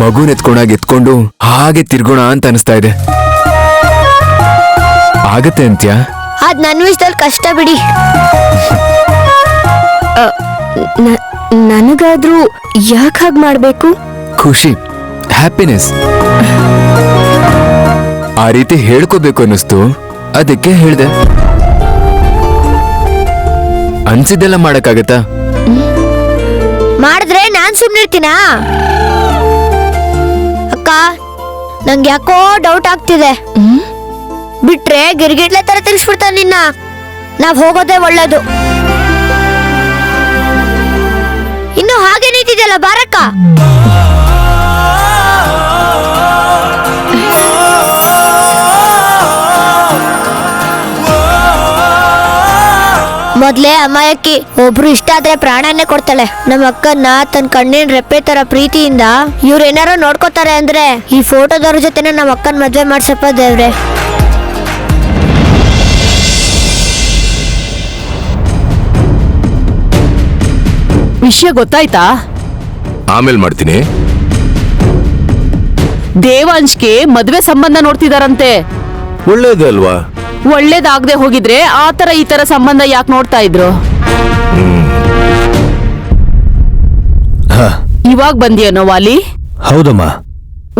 ಮಗುನ್ ಎತ್ಕೊಂಡು ಹಾಗೆ ತಿರ್ಗೋಣ ಅಂತ ಅನಿಸ್ತಾ ಇದೆ. ಆಗತ್ತೆ ಅಂತ್ಯಾ? ಅದ್ ನನ್ನ ವಿಷಯದಲ್ಲಿ ಕಷ್ಟ ಬಿಡಿ. ನನಗಾದ್ರೂ ಯಾಕೆ ಹಾಗೆ ಮಾಡ್ಬೇಕು? ಖುಷಿ, ಹ್ಯಾಪಿನೆಸ್ ಆ ರೀತಿ ಹೇಳ್ಕೋಬೇಕು ಅನ್ನಿಸ್ತು, ಅದಕ್ಕೆ ಹೇಳ್ದೆ. ಅನ್ಸಿದ್ದೆಲ್ಲ ಮಾಡಕ್ಕಾಗತ್ತಾ? ಮಾಡಿದ್ರೆ ನಾನ್ ಸುಮ್ನಿರ್ತೀನಾ? ಅಕ್ಕ, ನಂಗೆ ಯಾಕೋ ಡೌಟ್ ಆಗ್ತಿದೆ. ಬಿಟ್ರೆ ಗಿರ್ಗಿಡ್ಲೆ ತರ ತಿರ್ಸ್ಬಿಡ್ತಾನೆ ನಿನ್ನ. ನಾವ್ ಹೋಗೋದೇ ಒಳ್ಳೇದು. ಇನ್ನು ಹಾಗೆ ನಿಂತಿದೆಯಲ್ಲ ಬಾರಕ್ಕ. ಮೊದ್ಲೇ ಅಮಾಯಕ್ಕಿ, ಒಬ್ರು ಇಷ್ಟ ಆದ್ರೆ ಪ್ರಾಣನೇ ಕೊಡ್ತಾಳೆ. ನಮ್ಮ ಅಕ್ಕನ್ನ ತನ್ನ ಕಣ್ಣಿನ ರೆಪ್ಪೆ ತರ ಪ್ರೀತಿಯಿಂದ ಇವ್ರೇನಾರೋ ನೋಡ್ಕೋತಾರೆ ಅಂದ್ರೆ ಈ ಫೋಟೋದವ್ರ ಜೊತೆನೆ ನಮ್ಮ ಅಕ್ಕನ ಮದ್ವೆ ಮಾಡ್ಸಪ್ಪ ದೇವ್ರೆ. ವಿಷಯ ಗೊತ್ತಾಯ್ತಾ? ಆಮೇಲೆ ಮಾಡ್ತೀನಿ. ದೇವಾಂಶ್ಗೆ ಮದ್ವೆ ಸಂಬಂಧ ನೋಡ್ತಿದಾರಂತೆ. ಒಳ್ಳೇದೇ ಅಲ್ವಾ? ಒಳ್ಳೇದಾಗದೆ ಹೋಗಿದ್ರೆ ಆತರ ಈ ತರ ಸಂಬಂಧ ಯಾಕೆ ನೋಡ್ತಾ ಇದ್ರು? ಇವಾಗ ಬಂದಿಯನೋ ವಾಲಿ? ಹೌದಮ್ಮ.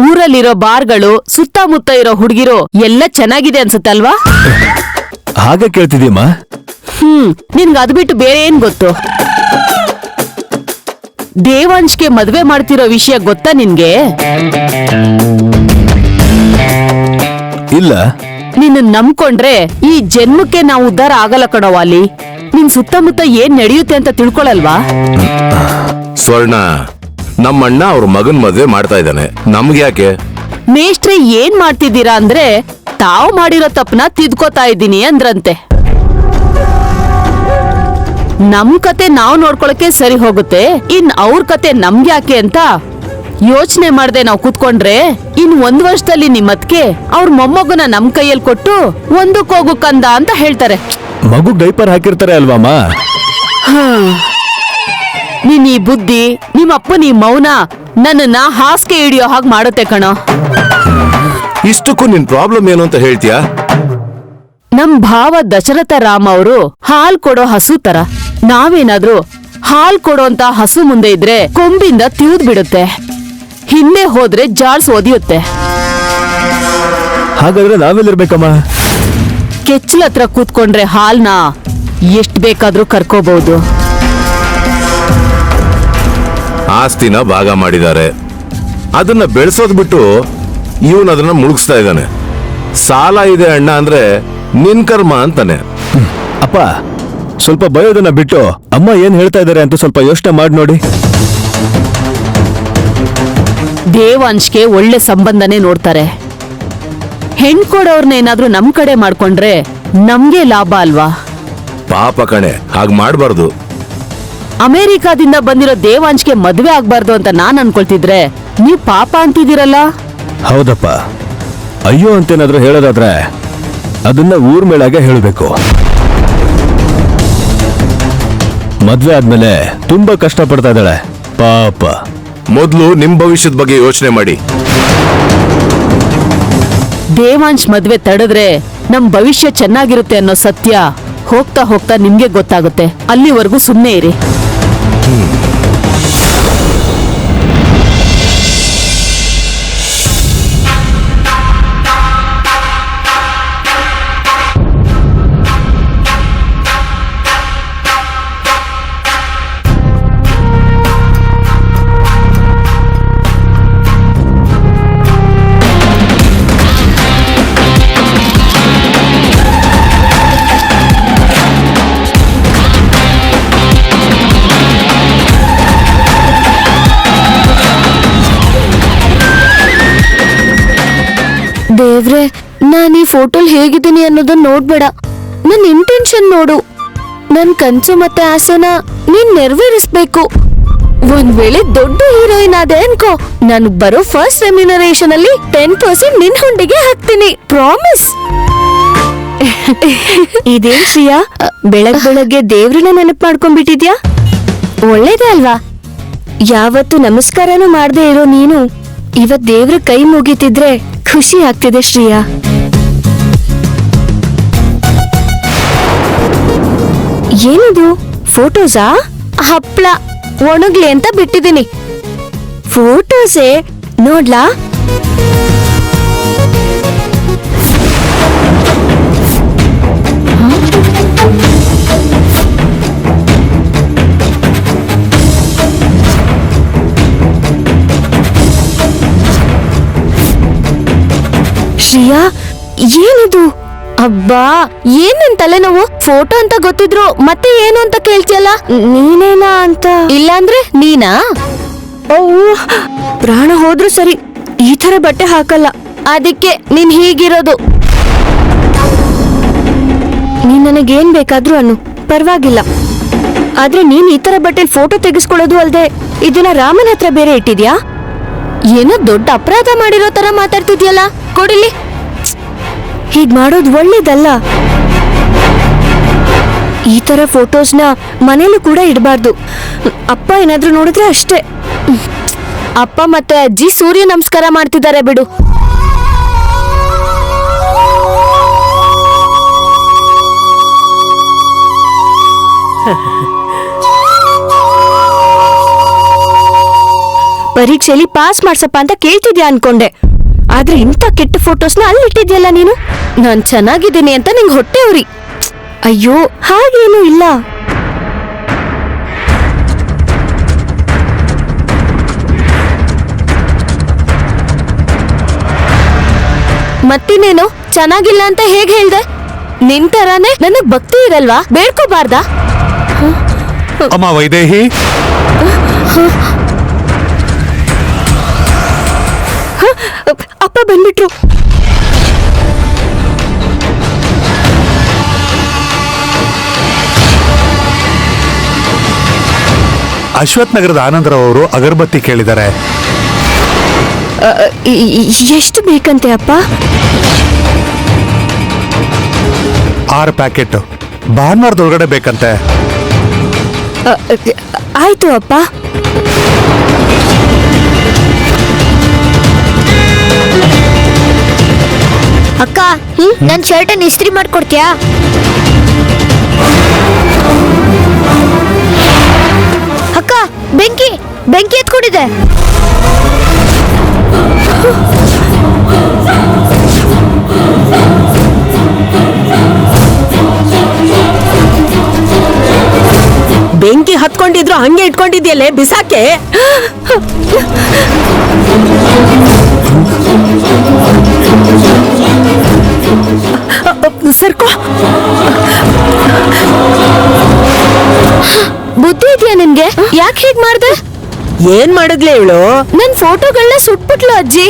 ಊರಲ್ಲಿರೋ ಬಾರ್ಗಳು, ಸುತ್ತಮುತ್ತ ಇರೋ ಹುಡುಗಿರು ಎಲ್ಲ ಚೆನ್ನಾಗಿದೆ ಅನ್ಸುತ್ತಲ್ವಾ? ಹಾಗೆ ಕೇಳ್ತಿದೀಯಮ್ಮ? ನಿನ್ಗ ಅದ್ ಬಿಟ್ಟು ಬೇರೆ ಏನ್ ಗೊತ್ತು? ದೇವಾಂಶ್ಗೆ ಮದ್ವೆ ಮಾಡ್ತಿರೋ ವಿಷಯ ಗೊತ್ತಾ ನಿನ್ಗೆ? ಇಲ್ಲ. ನಿನ್ನ ನಂಬ್ಕೊಂಡ್ರೆ ಈ ಜನ್ಮಕ್ಕೆ ನಾವು ಉದ್ಧಾರ ಆಗಲ್ಲ ಕಣೋ ವಾಲಿ. ನಿನ್ ಸುತ್ತಮುತ್ತ ಏನ್ ನಡೆಯುತ್ತೆ ಅಂತ ತಿಳ್ಕೊಳಲ್ವಾ? ಸ್ವರ್ಣ, ನಮ್ಮಣ್ಣ ಅವ್ರ ಮಗನ್ ಮದ್ವೆ ಮಾಡ್ತಾ ಇದ್ದಾನೆ, ನಮ್ಗೆ ಯಾಕೆ? ಮೇಷ್ಟ್ರೆ ಏನ್ ಮಾಡ್ತಿದ್ದೀರಾ ಅಂದ್ರೆ ತಾವು ಮಾಡಿರೋ ತಪ್ಪನ ತಿದ್ಕೋತಾ ಇದ್ದೀನಿ ಅಂದ್ರಂತೆ. ನಮ್ ಕತೆ ನಾವ್ ನೋಡ್ಕೊಳಕ್ಕೆ ಸರಿ ಹೋಗುತ್ತೆ, ಇನ್ ಅವ್ರ ಕತೆ ನಮ್ಗೆ ಯಾಕೆ ಅಂತ ಯೋಚನೆ ಮಾಡ್ದೆ ನಾವು ಕೂತ್ಕೊಂಡ್ರೆ ಇನ್ 1 ವರ್ಷದಲ್ಲಿ ನಿಮ್ಮತ್ಗೆ ಅವ್ರ ಮೊಮ್ಮಗನ ನಮ್ ಕೈಯಲ್ಲಿ ಕೊಟ್ಟು ಒಂದಕ್ಕೋಗು ಕಂದ ಅಂತ ಹೇಳ್ತಾರೆ. ಮಗು ಡೈಪರ್ ಹಾಕಿರ್ತಾರೆ ಅಲ್ವಮ್ಮ? ನಿನ್ ಈ ಬುದ್ಧಿ, ನಿಮ್ಮಪ್ಪನ ಈ ಮೌನ ನನ್ನನ್ನ ಹಾಸಿಗೆ ಹಿಡಿಯೋ ಹಾಗೆ ಮಾಡುತ್ತೆ ಕಣೋ. ಇಷ್ಟಕ್ಕೂ ನಿನ್ ಪ್ರಾಬ್ಲಮ್ ಏನು ಅಂತ ಹೇಳ್ತೀಯಾ? ನಮ್ ಭಾವ ದಶರಥ ರಾಮ ಅವರು ಹಾಲ್ ಕೊಡೋ ಹಸು ತರ. ನಾವೇನಾದ್ರೂ ಹಾಲ್ ಕೊಡೋಂತ ಹಸು ಮುಂದೆ ಇದ್ರೆ ಕೊಂಬಿಂದ ತಿವಿದ್ ಬಿಡುತ್ತೆ, ಹಿಂದೆ ಹೋದ್ರೆ ಜಾಳ್ಸ್ ಒದಿಯುತ್ತೆ. ಹಾಗಾದ್ರೆ ನಾವೆಲ್ಲಿರ್ಬೇಕಮ್ಮ? ಕೆಚ್ಚಲ ಹತ್ರ ಕೂತ್ಕೊಂಡ್ರೆ ಹಾಲ್ನ ಎಷ್ಟ್ ಬೇಕಾದ್ರೂ ಕರ್ಕೋಬಹುದು. ಆಸ್ತಿನ ಭಾಗ ಮಾಡಿದ್ದಾರೆ, ಅದನ್ನ ಬೆಳೆಸೋದ್ ಬಿಟ್ಟು ಇವನ್ ಅದನ್ನ ಮುಳುಗಿಸ್ತಾ ಇದ್ದಾನೆ. ಸಾಲ ಇದೆ ಅಣ್ಣ ಅಂದ್ರೆ ನಿನ್ ಕರ್ಮ ಅಂತಾನೆ. ಅಪ್ಪ, ಸ್ವಲ್ಪ ಬಯೋದನ್ನ ಬಿಟ್ಟು ಅಮ್ಮ ಏನ್ ಹೇಳ್ತಾ ಇದಾರೆ ಅಂತ ಸ್ವಲ್ಪ ಯೋಚನೆ ಮಾಡಿ ನೋಡಿ. ದೇವಾಂಶ್ಗೆ ಒಳ್ಳೆ ಸಂಬಂಧನೇ ನೋಡ್ತಾರೆ. ಹೆಣ್ ಕೊಡೋರ್ನೇನಾದ್ರೂ ನಮ್ ಕಡೆ ಮಾಡ್ಕೊಂಡ್ರೆ ನಮ್ಗೆ ಲಾಭ ಅಲ್ವಾ? ಪಾಪ ಕಣೆ, ಹಾಗ್ ಮಾಡ್ಬಾರ್ದು. ಅಮೆರಿಕಾದಿಂದ ಬಂದಿರೋ ದೇವಾಂಶ್ಗೆ ಮದ್ವೆ ಆಗ್ಬಾರ್ದು ಅಂತ ನಾನ್ ಅನ್ಕೊಳ್ತಿದ್ರೆ ನೀವ್ ಪಾಪ ಅಂತಿದ್ದೀರಲ್ಲ? ಹೌದಪ್ಪ. ಅಯ್ಯೋ ಅಂತೇನಾದ್ರೂ ಹೇಳೋದಾದ್ರೆ ಅದನ್ನ ಊರ್ ಮೇಳಾಗೆ ಹೇಳಬೇಕು. ಮದ್ವೆ ಆದ್ಮೇಲೆ ತುಂಬಾ ಕಷ್ಟ ಪಡ್ತಾ ಇದ್ದಾಳೆ ಪಾಪ. ಮೊದ್ಲು ನಿಮ್ ಭವಿಷ್ಯದ ಬಗ್ಗೆ ಯೋಚನೆ ಮಾಡಿ. ದೇವಾಂಶ್ ಮದ್ವೆ ತಡೆದ್ರೆ ನಮ್ ಭವಿಷ್ಯ ಚೆನ್ನಾಗಿರುತ್ತೆ ಅನ್ನೋ ಸತ್ಯ ಹೋಗ್ತಾ ಹೋಗ್ತಾ ನಿಮ್ಗೆ ಗೊತ್ತಾಗುತ್ತೆ. ಅಲ್ಲಿವರೆಗೂ ಸುಮ್ನೆ ಇರಿ. ದೇವ್ರೆ, ನಾನು ಈ ಫೋಟೋಲ್ ಹೇಗಿದ್ದೀನಿ ಅನ್ನೋದನ್ನ ನೋಡ್ಬೇಡ, ನನ್ನ ಇಂಟೆನ್ಷನ್ ನೋಡು. ನನ್ ಕನ್ಸು ಮತ್ತೆ ಆಸೆನ ನೀನ್ ನೆರವೇರಿಸ್ಬೇಕು. ಒಂದ್ ವೇಳೆ ದೊಡ್ಡ ಹೀರೋಯಿನ್ ಆದೆ ಅನ್ಕೋ, ನಾನು ಬರೋ ಫಸ್ಟ್ ರೆಮ್ಯುನರೇಷನ್ ಅಲ್ಲಿ 10% ನಿನ್ ಹುಂಡಿಗೆ ಹಾಕ್ತೀನಿ, ಪ್ರಾಮಿಸ್. ಇದೇನ್ ಶ್ರೀಯಾ, ಬೆಳಗ್ಗೆ ದೇವ್ರನ್ನ ನೆನಪು ಮಾಡ್ಕೊಂಡ್ಬಿಟ್ಟಿದ್ಯಾ? ಒಳ್ಳೇದೇ ಅಲ್ವಾ? ಯಾವತ್ತು ನಮಸ್ಕಾರನೂ ಮಾಡದೆ ಇರೋ ನೀನು ಇವತ್ ದೇವ್ರ ಕೈ ಮುಗಿತಿದ್ರೆ ಖುಷಿ ಆಗ್ತಿದೆ ಶ್ರೇಯಾ. ಏನಿದು ಫೋಟೋಸಾ? ಹಪ್ಳ ಒಣಗ್ಲಿ ಅಂತ ಬಿಟ್ಟಿದ್ದೀನಿ. ಫೋಟೋಸೇ ನೋಡ್ಲಾ? ಶ್ರೇಯಾ ಏನಿದು? ಅಬ್ಬಾ ಏನ್ ನನ್ ತಲೆನೋವು. ಫೋಟೋ ಅಂತ ಗೊತ್ತಿದ್ರು ಮತ್ತೆ ಏನು ಅಂತ ಕೇಳ್ತಿಯಲ್ಲ? ನೀನೇನಾ ಅಂತ. ಇಲ್ಲಾಂದ್ರೆ ನೀನಾ? ಪ್ರಾಣ ಹೋದ್ರು ಸರಿ, ಈ ತರ ಬಟ್ಟೆ ಹಾಕಲ್ಲ. ಅದಕ್ಕೆ ನೀನ್ ಹೀಗಿರೋದು. ನೀನ್ ನನಗೇನ್ ಬೇಕಾದ್ರೂ ಅನ್ನು, ಪರವಾಗಿಲ್ಲ. ಆದ್ರೆ ನೀನ್ ಈ ತರ ಬಟ್ಟೆ ಫೋಟೋ ತೆಗೆಸ್ಕೊಳ್ಳೋದು ಅಲ್ದೆ ಇದನ್ನ ರಾಮನ್ ಹತ್ರ ಬೇರೆ ಇಟ್ಟಿದ್ಯಾ? ಏನೋ ದೊಡ್ಡ ಅಪರಾಧ ಮಾಡಿರೋ ತರ ಮಾತಾಡ್ತಿದ್ಯಲ್ಲ. ಕೊಡಿಲಿ. ಹೀಗ್ ಮಾಡೋದು ಒಳ್ಳೇದಲ್ಲ. ಈ ತರ ಫೋಟೋಸ್ನ ಮನೇಲೂ ಕೂಡ ಇಡಬಾರ್ದು. ಅಪ್ಪ ಏನಾದ್ರೂ ನೋಡಿದ್ರೆ ಅಷ್ಟೇ. ಅಪ್ಪ ಮತ್ತೆ ಅಜ್ಜಿ ಸೂರ್ಯ ನಮಸ್ಕಾರ ಮಾಡ್ತಿದ್ದಾರೆ ಬಿಡು. ಪರೀಕ್ಷೆಯಲ್ಲಿ ಪಾಸ್ ಮಾಡ್ಸಪ್ಪ ಅಂತ ಕೇಳ್ತಿದ್ಯಾ ಅನ್ಕೊಂಡೆ. ಆದ್ರೆ ಇಂಥ ಕೆಟ್ಟ ಫೋಟೋಸ್ನ ಅಲ್ಲಿ ಇಟ್ಟಿದ್ಯಲ್ಲ ನೀನು. ನಾನ್ ಚೆನ್ನಾಗಿದ್ದೀನಿ ಅಂತ ನಿಂಗೆ ಹೊಟ್ಟೆ ಉರಿ. ಅಯ್ಯೋ ಹಾಗೇನೂ ಇಲ್ಲ. ಮತ್ತಿನೇನು ಚೆನ್ನಾಗಿಲ್ಲ ಅಂತ ಹೇಗೆ ಹೇಳ್ದೆ? ನಿನ್ ತರಾನೇ ನನಗ್ ಭಕ್ತಿ ಇರಲ್ವಾ? ಬೇಡ್ಕೋಬಾರ್ದಾ? ಅಮ್ಮ ವೈದೇಹಿ, ಅಪ್ಪ ಬಂದ್ಬಿಟ್ರು. ಅಶ್ವಥ್ ನಗರದ ಆನಂದರಾವ್ ಅವರು ಅಗರಬತ್ತಿ ಕೇಳಿದ್ದಾರೆ. ಎಷ್ಟು ಬೇಕಂತೆ ಅಪ್ಪ? 6 ಪ್ಯಾಕೆಟ್ ಭಾನುವಾರದೊಳಗಡೆ ಬೇಕಂತೆ. ಆಯ್ತು ಅಪ್ಪ. ಅಕ್ಕ, ನನ್ ಶರ್ಟ್ ಇಸ್ತ್ರಿ ಮಾಡ್ಕೊಡ್ತೀಯಾ? ಅಕ್ಕ, ಬೆಂಕಿ ಬೆಂಕಿ ಎತ್ಕೊಂಡಿದೆ. ಬೆಂಕಿ ಹತ್ಕೊಂಡಿದ್ರು ಹಂಗೆ ಇಟ್ಕೊಂಡಿದ್ಯಲ್ಲೇ, ಬಿಸಾಕೆ. ಸರ್ಕೋ. ಬುದ್ಧಿ ಇದೆಯಾ ನಿನ್ಗೆ? ಯಾಕೆ ಹೀಗ್ ಮಾಡ್ದೆ? ಏನ್ ಮಾಡಿದ್ಲೆ ಇವಳು? ನನ್ ಫೋಟೋಗಳನ್ನ ಸುಟ್ಬಿಟ್ಲು ಅಜ್ಜಿ.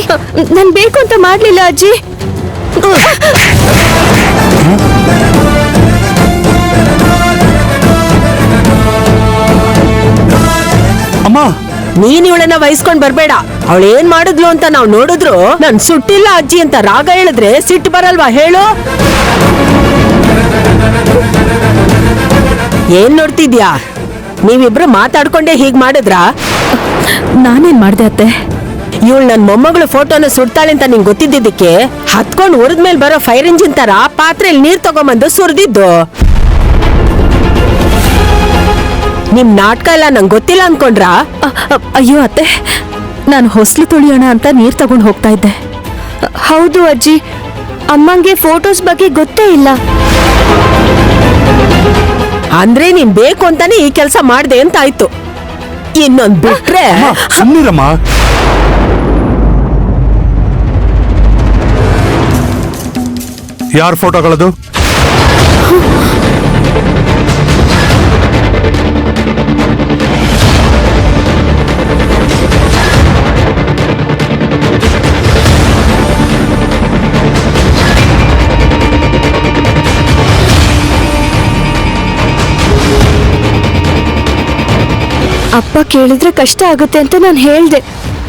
ನನ್ ಬೇಕು ಅಂತ ಮಾಡ್ಲಿಲ್ಲ ಅಜ್ಜಿ. ಅಮ್ಮ, ನೀನ್ ಇವಳನ್ನ ವಹಿಸ್ಕೊಂಡ್ ಬರ್ಬೇಡ. ಅವಳು ಏನ್ ಮಾಡಿದ್ಲು ಅಂತ ನಾವ್ ನೋಡಿದ್ರು ನನ್ ಸುಟ್ಟಿಲ್ಲ ಅಜ್ಜಿ ಅಂತ ರಾಗ ಹೇಳಿದ್ರೆ ಸಿಟ್ಟು ಬರಲ್ವಾ ಹೇಳು? ಏನ್ ನೋಡ್ತಿದ್ಯಾ? ನೀವಿಬ್ರು ಮಾತಾಡ್ಕೊಂಡೆ ಹೀಗ್ ಮಾಡಿದ್ರಾ? ನಾನೇನ್ ಮಾಡ್ದೆ ಅತ್ತೆ? ಇವಳು ನನ್ ಮೊಮ್ಮಗಳು ಫೋಟೋನ ಸುಡ್ತಾಳೆ ಅಂತ ನಿಂಗೆ ಗೊತ್ತಿದ್ದಕ್ಕೆ ಹತ್ಕೊಂಡ್ ಉರಿದ್ಮೇಲೆ ಬರೋ ಫೈರ್ ಇಂಜಿನ್ ತರ ಪಾತ್ರೆಯಲ್ಲಿ ನೀರ್ ತಗೊಂಬಂದು ಸುರಿದಿದ್ದು. ನಿಮ್ ನಾಟಕ ಎಲ್ಲ ನಂಗೆ ಗೊತ್ತಿಲ್ಲ ಅನ್ಕೊಂಡ್ರಾ? ಅಯ್ಯೋ ಅತ್ತೆ, ನಾನು ಹೊಸ್ಲು ತೊಳಿಯೋಣ ಅಂತ ನೀರ್ ತಗೊಂಡು ಹೋಗ್ತಾ ಇದ್ದೆ. ಹೌದು ಅಜ್ಜಿ, ಅಮ್ಮಂಗೆ ಫೋಟೋಸ್ ಬಗ್ಗೆ ಗೊತ್ತೇ ಇಲ್ಲ. ಅಂದ್ರೆ ನೀನ್ ಬೇಕು ಅಂತಾನೆ ಈ ಕೆಲಸ ಮಾಡ್ದೆ ಅಂತ ಆಯ್ತು. ಇನ್ನೊಂದ್ ಬಿಟ್ರೆ ಸುಮ್ಮನಿರಮ್ಮ. ಯಾರ ಫೋಟೋಗಳದು? ಅಪ್ಪ ಕೇಳಿದ್ರೆ ಕಷ್ಟ ಆಗುತ್ತೆ ಅಂತ ನಾನು ಹೇಳ್ದೆ.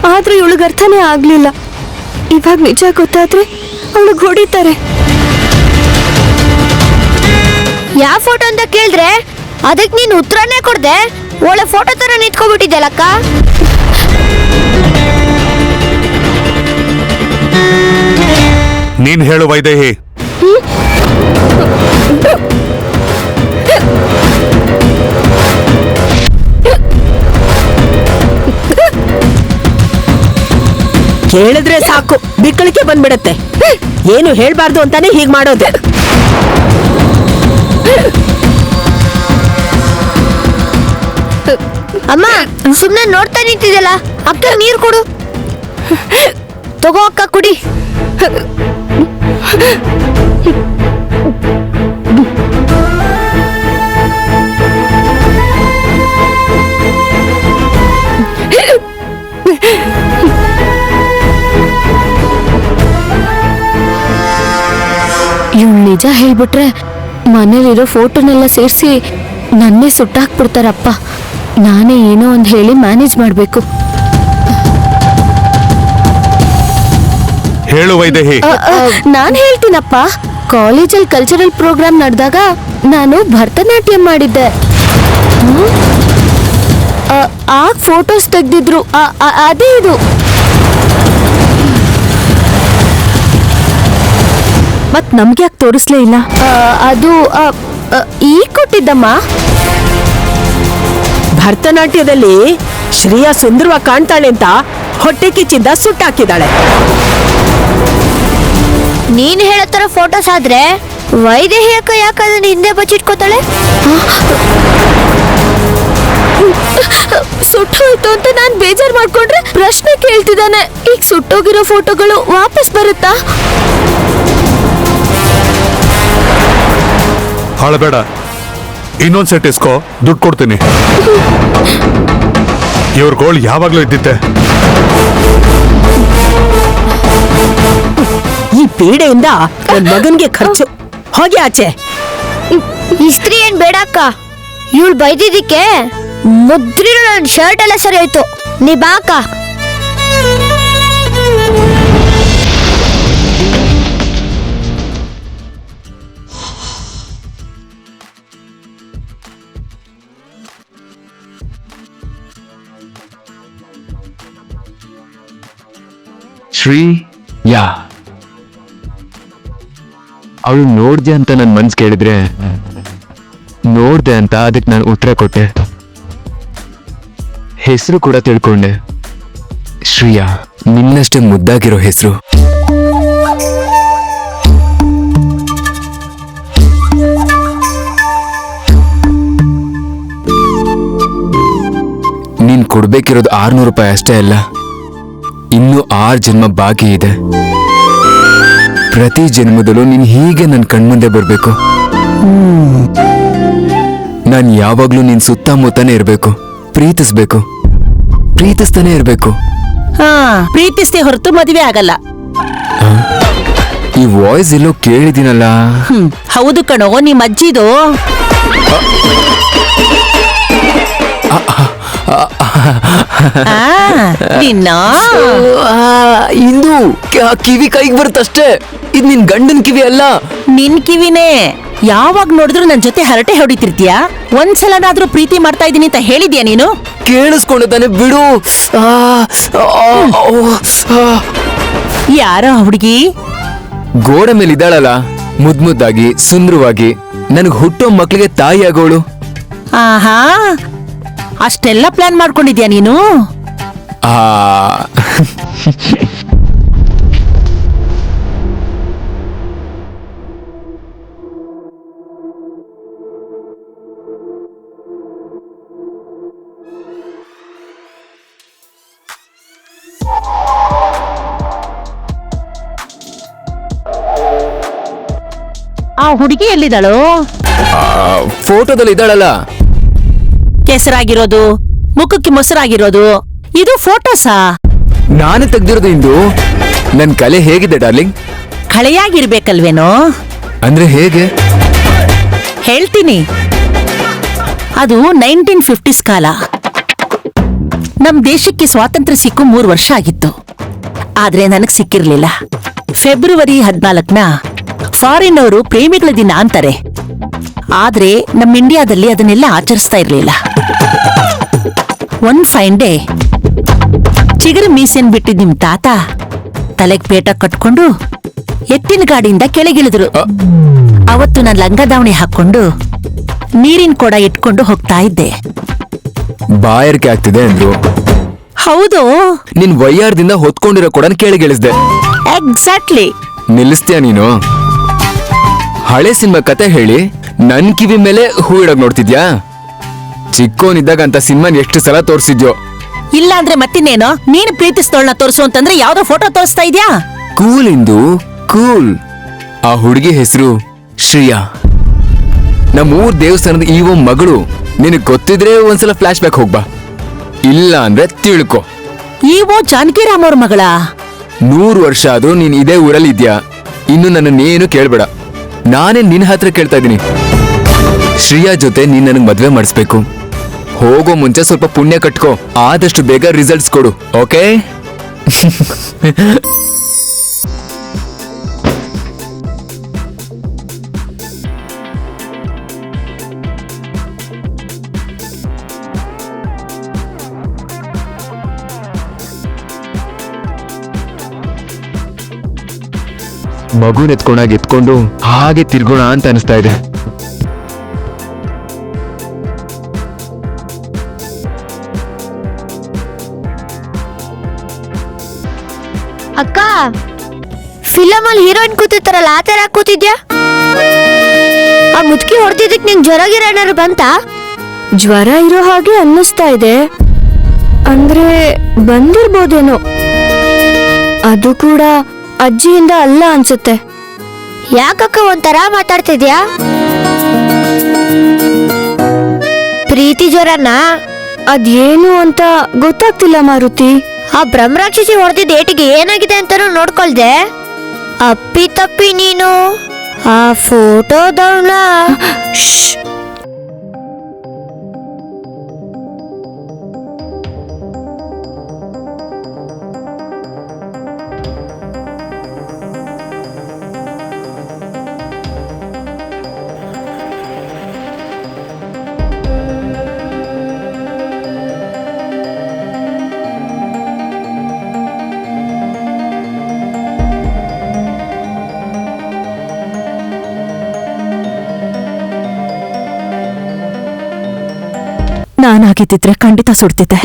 ಆದ್ರೆ ಇವಳಿಗೆ ಅರ್ಥನೇ ಆಗ್ಲಿಲ್ಲ. ಇವಾಗ ನಿಜ ಗೊತ್ತಾದ್ರೆ ಅವಳಿಗೆ ಹೊಡಿತಾರೆ. ಯಾವ ಫೋಟೋ ಅಂತ ಕೇಳಿದ್ರೆ ಅದಕ್ಕೆ ನೀನು ಉತ್ತರನೇ ಕೊಡ್ದೆ. ಒಳ್ಳೆ ಫೋಟೋ ತರ ನಿಂತ್ಕೊಬಿಟ್ಟಿದ್ದಲ್ಲಕ್ಕ. ನೀನ್ ಹೇಳು ವೈದೇಹಿ. ಕೇಳಿದ್ರೆ ಸಾಕು ಬಿಕ್ಕಳಿಕೆ ಬಂದ್ಬಿಡತ್ತೆ. ಏನು ಹೇಳ್ಬಾರ್ದು ಅಂತಾನೆ ಹೀಗ್ ಮಾಡೋದು. ಅಮ್ಮ ಸುಮ್ನೆ ನೋಡ್ತಾ ನಿಂತಿದೆಯಲ್ಲ, ಅಕ್ಕ ನೀರು ಕೊಡು. ತಗೋ ಅಕ್ಕ ಕುಡಿ. ಇವ್ಳು ನಿಜ ಹೇಳ್ಬಿಟ್ರೆ ಮನೇಲಿರೋ ಫೋಟೋನೆಲ್ಲ ಸೇರಿಸಿ ನನ್ನೇ ಸುಟ್ಟಾಕ್ಬಿಡ್ತಾರಪ್ಪ. ನಾನೇ ಏನೋ ಒಂದು ಹೇಳಿ ಮ್ಯಾನೇಜ್ ಮಾಡಬೇಕು. ಹೇಳು ವೈದೇಹಿ. ನಾನ್ ಹೇಳ್ತೀನಪ್ಪ. ಕಾಲೇಜಲ್ಲಿ ಕಲ್ಚರಲ್ ಪ್ರೋಗ್ರಾಮ್ ನಡೆದಾಗ ನಾನು ಭರತನಾಟ್ಯ ಮಾಡಿದ್ದೆ. ಆಗ ಫೋಟೋಸ್ ತೆಗ್ದಿದ್ರು. ಅದೇ ಇದು. ಮತ್ ನಮ್ಗೆ ಯಾಕೆ ತೋರಿಸ್ಲೇ ಇಲ್ಲ? ಅದು ಈಗ ಕೊಟ್ಟಿದ್ದಮ್ಮ. ಭರತನಾಟ್ಯದಲ್ಲಿ ಶ್ರೇಯಾ ಸುಂದರವಾಗಿ ಕಾಣ್ತಾಳೆ ಅಂತ ಹೊಟ್ಟೆ ಕಿಚ್ಚಿಂದ ಸುಟ್ಟಾಕಿದ್ದಾಳೆ. ನೀನ್ ಹೇಳೋ ತರ ಫೋಟೋಸ್ ಆದ್ರೆ ವೈದೇಹಿ ಅಕ್ಕ ಯಾಕೆ ಅದನ್ನ ಹಿಂದೆ ಬಚ್ಚಿಟ್ಕೋತಾಳೆ? ಸುಟ್ಟೋಯ್ತು ಅಂತ ನಾನ್ ಬೇಜಾರ್ ಮಾಡ್ಕೊಂಡ್ರೆ ಪ್ರಶ್ನೆ ಕೇಳ್ತಿದ್ದಾನೆ. ಈಗ ಸುಟ್ಟೋಗಿರೋ ಫೋಟೋಗಳು ವಾಪಸ್ ಬರುತ್ತಾ? ಹಾಳಬೇಡ, ಇನ್ನೊಂದ್ ಸೆಟ್ ಇಸ್ಕೋ, ದುಡ್ಡು ಕೊಡ್ತೀನಿ. ಇವ್ರ ಗೋಳ್ ಯಾವಾಗ್ಲೂ ಇದ್ದಿದ್ದೆ. ಈ ಪೀಡೆಯಿಂದ ನನ್ ಮಗನ್ಗೆ ಖರ್ಚು. ಹೋಗಿ ಆಚೆ. ಇಸ್ತ್ರಿ ಏನ್ ಬೇಡ ಅಕ್ಕ. ಇವಳು ಬೈದಿದ್ದಕ್ಕೆ ಮುದ್ರಿರೋ ನನ್ನ ಶರ್ಟ್ ಎಲ್ಲ ಸರಿ ಆಯ್ತು. ನೀ ಬಾ ಅಕ್ಕ. ಶ್ರೀ ಯಾ ಅವಳು ನೋಡ್ದೆ ಅಂತ ನನ್ ಮನ್ಸ್ ಕೇಳಿದ್ರೆ ನೋಡ್ದೆ ಅಂತ ಅದಕ್ಕೆ ನಾನು ಉತ್ತರ ಕೊಟ್ಟೆ. ಹೆಸರು ಕೂಡ ತಿಳ್ಕೊಂಡೆ. ಶ್ರೀಯಾ, ನಿನ್ನಷ್ಟೇ ಮುದ್ದಾಗಿರೋ ಹೆಸರು. ನೀನ್ ಕೊಡ್ಬೇಕಿರೋದು 600 ರೂಪಾಯಿ ಅಷ್ಟೇ ಅಲ್ಲ, ಇನ್ನೂ 6 ಜನ್ಮ ಬಾಕಿ ಇದೆ. ಪ್ರತಿ ಜನ್ಮದಲ್ಲೂ ನೀನ್ ಹೀಗೆ ನನ್ನ ಕಣ್ಮುಂದೆ ಬರ್ಬೇಕು. ನಾನು ಯಾವಾಗ್ಲೂ ನಿನ್ ಸುತ್ತಮುತ್ತನೇ ಇರ್ಬೇಕು, ಪ್ರೀತಿಸ್ಬೇಕು, ಪ್ರೀತಿಸ್ತಾನೆ ಇರ್ಬೇಕು. ಪ್ರೀತಿಸ್ತೆ ಹೊರತು ಮದುವೆ ಆಗಲ್ಲ. ಈ ವಾಯ್ಸ್ ಎಲ್ಲೋ ಕೇಳಿದಿನಲ್ಲ. ಹೌದು ಕಣೋ, ನಿಮ್ ಅಜ್ಜಿದು. ನಿನ್ನ ಇಂದು ಕಿವಿ ಕೈಗೆ ಬರುತ್ತಷ್ಟೇ. ಇದು ನಿನ್ ಗಂಡನ್ ಕಿವಿ ಅಲ್ಲ. ನಿನ್ ಕಿವಿನೇ. ಯಾವಾಗ ನೋಡಿದ್ರು ನನ್ ಜೊತೆ ಹರಟೆ ಹೊಡಿತಿರ್ತೀಯ. ಒಂದ್ಸಲನಾದ್ರೂ ಪ್ರೀತಿ ಮಾಡ್ತಾ ಇದೀನಿ ಅಂತ ಹೇಳಿದ್ಯಾ ನೀನು? ಕೇಳಿಸ್ಕೊಂಡಿದ್ದಾನೆ ಬಿಡು. ಯಾರೋ ಹುಡುಗಿ ಗೋಡೆ ಮೇಲೆ ಇದ್ದಾಳಲ್ಲ, ಮುದ್ದಾಗಿ ಸುಂದರವಾಗಿ, ನನಗ್ ಹುಟ್ಟೋ ಮಕ್ಳಿಗೆ ತಾಯಿ ಆಗೋಳು. ಆಹಾ, ಅಷ್ಟೆಲ್ಲ ಪ್ಲಾನ್ ಮಾಡ್ಕೊಂಡಿದ್ಯಾ ನೀನು? ಆ ಹುಡುಗಿ ಎಲ್ಲಿದ್ದಾಳು? ಫೋಟೋದಲ್ಲಿ ಇದ್ದಾಳಲ್ಲ. ಕೆಸರಾಗಿರೋದು, ಮುಖಕ್ಕೆ ಮೊಸರಾಗಿರೋದು, ಇದು ಫೋಟೋಸಾ? ನಾನು ತೆಗ್ದಿರೋದು. ಇಂದು ನನ್ ಕಲೆ ಹೇಗಿದೆ ಡಾರ್ಲಿಂಗ್? ಕಳೆಯಾಗಿರ್ಬೇಕಲ್ವೇನೋ? ಅಂದ್ರೆ ಹೇಗೆ? ಹೇಳ್ತೀನಿ. ಅದು 1950s ಕಾಲ. ನಮ್ ದೇಶಕ್ಕೆ ಸ್ವಾತಂತ್ರ್ಯ ಸಿಕ್ಕು 3 ವರ್ಷ ಆಗಿತ್ತು. ಆದ್ರೆ ನನಗ್ ಸಿಕ್ಕಿರ್ಲಿಲ್ಲ. ಫೆಬ್ರವರಿ 14ನ ಫಾರಿನ್ ಅವರು ಪ್ರೇಮಿಗಳ ದಿನ ಅಂತಾರೆ. ಆದ್ರೆ ನಮ್ ಇಂಡಿಯಾದಲ್ಲಿ ಅದನ್ನೆಲ್ಲ ಆಚರಿಸ್ತಾ ಇರ್ಲಿಲ್ಲ. ಒನ್ ಫೈನ್ ಡೇ ಚಿಗರ ಮೀಸೆನ್ ಬಿಟ್ಟಿದ್ ನಿಮ್ ತಾತ ತಲೆಗ್ ಪೇಟ ಕಟ್ಕೊಂಡು ಎತ್ತಿನ ಗಾಡಿಯಿಂದ ಕೆಳಗಿಳಿದ್ರು. ಅವತ್ತು ನಾನು ಲಂಗದಾವಣಿ ಹಾಕೊಂಡು ನೀರಿನ ಕೊಡ ಇಟ್ಕೊಂಡು ಹೋಗ್ತಾ ಇದ್ದೆ. ಬಾಯರ್ಕೆ ಆಗ್ತಿದೆ ಅಂದ್ರು. ಹೌದು, ನಿನ್ ವಯ್ಯಾರದಿಂದ ಹೊತ್ಕೊಂಡಿರೋ ಕೊಡನ್ ಕೆಳಗಿಳಿಸ್ದೆ. ಎಕ್ಸಾಕ್ಟ್ಲಿ. ನಿಲ್ಲಿಸ್ತೀಯ ನೀನು? ಹಳೆ ಸಿನಿಮಾ ಕತೆ ಹೇಳಿ ನನ್ ಕಿವಿ ಮೇಲೆ ಹೂ ಇಡೋಗ್ ನೋಡ್ತಿದ್ಯಾ? ಚಿಕ್ಕೋನಿದ್ದಾಗ ಅಂತ ಸಿನಿಮಾನ್ ಎಷ್ಟು ಸಲ ತೋರ್ಸಿದ್ಯೋ. ಇಲ್ಲ ಅಂದ್ರೆ ಮತ್ತಿನ್ನೇನೋ, ನೀನು ಪ್ರೀತಿಸ್ತೋಳ್ನ ತೋರಿಸು ಅಂತಂದ್ರೆ ಯಾವ್ದೋ ಫೋಟೋ ತೋರಿಸ್ತಾ ಇದ್ಯಾ? ಕೂಲ್ ಇಂದು ಕೂಲ್. ಆ ಹುಡುಗಿ ಹೆಸರು ಶ್ರೇಯಾ. ನಮ್ಮೂರ್ ದೇವಸ್ಥಾನದ ಈವೋ ಮಗಳು. ನಿನಗ್ ಗೊತ್ತಿದ್ರೆ ಒಂದ್ಸಲ ಫ್ಲಾಶ್ ಬ್ಯಾಕ್ ಹೋಗ್ಬಾ, ಇಲ್ಲ ಅಂದ್ರೆ ತಿಳ್ಕೊ. ಈವೋ ಜಾನಕಿರಾಮ್ ಅವ್ರ ಮಗಳ? 100 ವರ್ಷ ಆದ್ರೂ ನೀನ್ ಇದೇ ಊರಲ್ಲಿ ಇದ್ಯಾ. ಇನ್ನು ನನ್ನನ್ನೇನು ಕೇಳ್ಬೇಡ, ನಾನೇ ನಿನ್ ಹತ್ರ ಕೇಳ್ತಾ ಇದೀನಿ. ಶ್ರೇಯಾ ಜೊತೆ ನೀನ್ ನನಗ್ ಮದ್ವೆ ಮಾಡಿಸ್ಬೇಕು. ಹೋಗೋ ಮುಂಚೆ ಸ್ವಲ್ಪ ಪುಣ್ಯ ಕಟ್ಕೋ, ಆದಷ್ಟು ಬೇಗ ರಿಸಲ್ಟ್ಸ್ ಕೊಡು, ಓಕೆ? ಮಗುನ್ ಎತ್ಕೊಂಡು ಹಾಗೆ ತಿರ್ಗೋಣ ಅಂತ ಅನಿಸ್ತಾ ಇದೆ. ಅಕ್ಕ, ಫಿಲಮ್ ಅಲ್ಲಿ ಹೀರೋಯಿನ್ ಕೂತಿರ್ತಾರಲ್ಲ ಆ ತರ ಕೂತಿದ್ಯಾ? ಆ ಮುದುಕಿ ಹೊಡ್ತಿದ್ದಕ್ ನಿಂಗೆ ಜ್ವರ ಗಿರ ಏನಾದ್ರು ಬಂತಾ? ಜ್ವರ ಇರೋ ಹಾಗೆ ಅನ್ನಿಸ್ತಾ ಇದೆ. ಅಂದ್ರೆ ಬಂದಿರ್ಬೋದೇನೋ. ಅದು ಕೂಡ ಅಜ್ಜಿಯಿಂದ ಅಲ್ಲ ಅನ್ಸುತ್ತೆ. ಯಾಕಕ್ಕ ಒಂಥರ ಮಾತಾಡ್ತಿದ್ಯಾ? ಪ್ರೀತಿ ಜ್ವರನ? ಅದೇನು ಅಂತ ಗೊತ್ತಾಗ್ತಿಲ್ಲ ಮಾರುತಿ. ಆ ಬ್ರಹ್ಮರಾಕ್ಷಸಿ ಹೊಡೆದಿದ್ದ ಏಟಿಗೆ ಏನಾಗಿದೆ ಅಂತಾನು ನೋಡ್ಕೊಳ್ದೆ. ಅಪ್ಪಿ ತಪ್ಪಿ ನೀನು ಆ ಫೋಟೋದವಳ. ನಾನಾಗಿದ್ದಿದ್ರೆ ಖಂಡಿತ ಸುಡ್ತಿದ್ದೆ.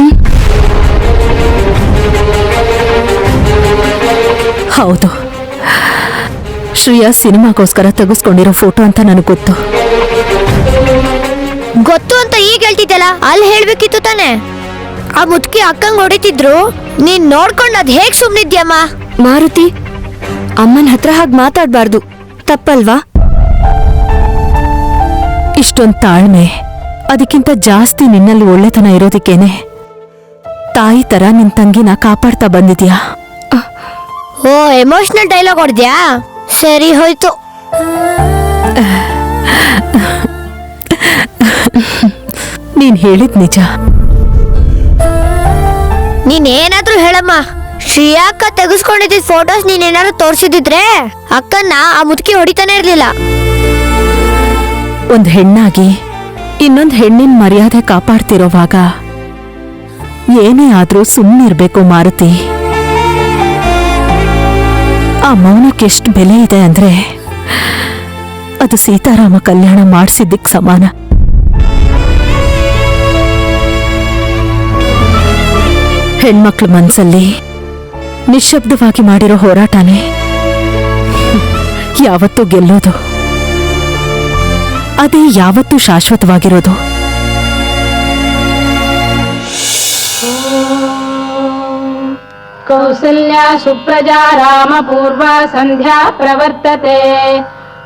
ಹೌದು, ಶ್ರೇಯಾ ಸಿನಿಮಾಗೋಸ್ಕರ ತೆಗೆಸ್ಕೊಂಡಿರೋ ಫೋಟೋ ಅಂತ ನನಗೆ ಗೊತ್ತು. ಗೊತ್ತು ಅಂತ ಈಗ ಹೇಳ್ತಿದ್ದಲ್ಲ, ಅಲ್ಲಿ ಹೇಳ್ಬೇಕಿತ್ತು ತಾನೆ. ಆ ಮುದುಕಿ ಅಕ್ಕಂಗ್ ಹೊಡಿತಿದ್ರು, ನೀನ್ ನೋಡ್ಕೊಂಡ್ ಅದ್ ಹೇಗ್ ಸುಮ್ನಿದ್ಯಮ್ಮ? ಮಾರುತಿ, ಅಮ್ಮನ ಹತ್ರ ಹಾಗೆ ಮಾತಾಡ್ಬಾರ್ದು, ತಪ್ಪಲ್ವಾ? ಇಷ್ಟೊಂದು ತಾಳ್ಮೆ, ಅದಕ್ಕಿಂತ ಜಾಸ್ತಿ ನಿನ್ನಲ್ಲಿ ಒಳ್ಳೆತನ ಇರೋದಕ್ಕೇನೆ ತಾಯಿ ತರ ನಿನ್ ತಂಗಿನ ಕಾಪಾಡ್ತಾ ಬಂದಿದ್ಯಾ. ಓ, ಎಮೋಷನಲ್ ಡೈಲಾಗ್ ಹೊಡ್ದ್ಯಾ? ಸರಿ ಹೋಯ್ತು. ನೀನ್ ಹೇಳಿದ್ ನಿಜ. ನೀನೇನಾದ್ರೂ ಹೇಳಮ್ಮ. ಶ್ರೇಯಾ ಅಕ್ಕ ತೆಗೆಸ್ಕೊಂಡಿದ್ದ ಫೋಟೋಸ್ ನೀನೇನಾದ್ರು ತೋರ್ಸಿದಿದ್ರೆ ಅಕ್ಕನ್ನ ಆ ಮುದುಕಿ ಹೊಡಿತಾನೆ ಇರ್ಲಿಲ್ಲ. ಒಂದ್ ಹೆಣ್ಣಾಗಿ ಇನ್ನೊಂದ್ ಹೆಣ್ಣಿನ ಮರ್ಯಾದೆ ಕಾಪಾಡ್ತಿರೋವಾಗ ಏನೇ ಆದ್ರೂ ಸುಮ್ಮನಿರ್ಬೇಕು ಮಾರುತಿ. ಆ ಮೌನಕ್ಕೆಷ್ಟು ಬೆಲೆ ಇದೆ ಅಂದ್ರೆ ಅದು ಸೀತಾರಾಮ ಕಲ್ಯಾಣ ಮಾಡಿಸಿದ್ದಕ್ಕೆ ಸಮಾನ. ಹೆಣ್ಮಕ್ಳ ಮನ್ಸಲ್ಲಿ ನಿಶ್ಶಬ್ದವಾಗಿ ಮಾಡಿರೋ ಹೋರಾಟನೇ ಯಾವತ್ತೂ ಗೆಲ್ಲೋದು, ಅದೇ ಯಾವತ್ತೂ ಶಾಶ್ವತವಾಗಿರೋದು. ಕೌಸಲ್ಯಾ ಸುಪ್ರಜಾ ರಾಮ ಪೂರ್ವ ಸಂಧ್ಯಾ ಪ್ರವರ್ತತೆ.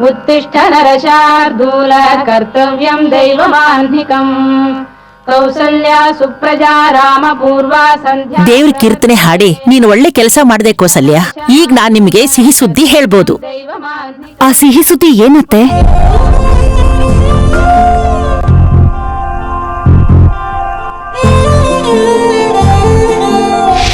ಉತ್ತಿಷ್ಠ ನರಶಾರ್ದೂಲ ಕರ್ತವ್ಯಂ ದೈವಮಾನ್ಹಿಕಂ. ಕೌಸಲ್ಯಾ ಸುಪ್ರಜಾ ರಾಮ ಪೂರ್ವ ಸಂಧ್ಯಾ. ದೇವ್ರ ಕೀರ್ತನೆ ಹಾಡಿ ನೀನು ಒಳ್ಳೆ ಕೆಲಸ ಮಾಡ್ದೆ ಕೌಸಲ್ಯ. ಈಗ ನಾನ್ ನಿಮ್ಗೆ ಸಿಹಿ ಸುದ್ದಿ ಹೇಳ್ಬೋದು. ಆ ಸಿಹಿ ಸುದ್ದಿ ಏನತ್ತೆ?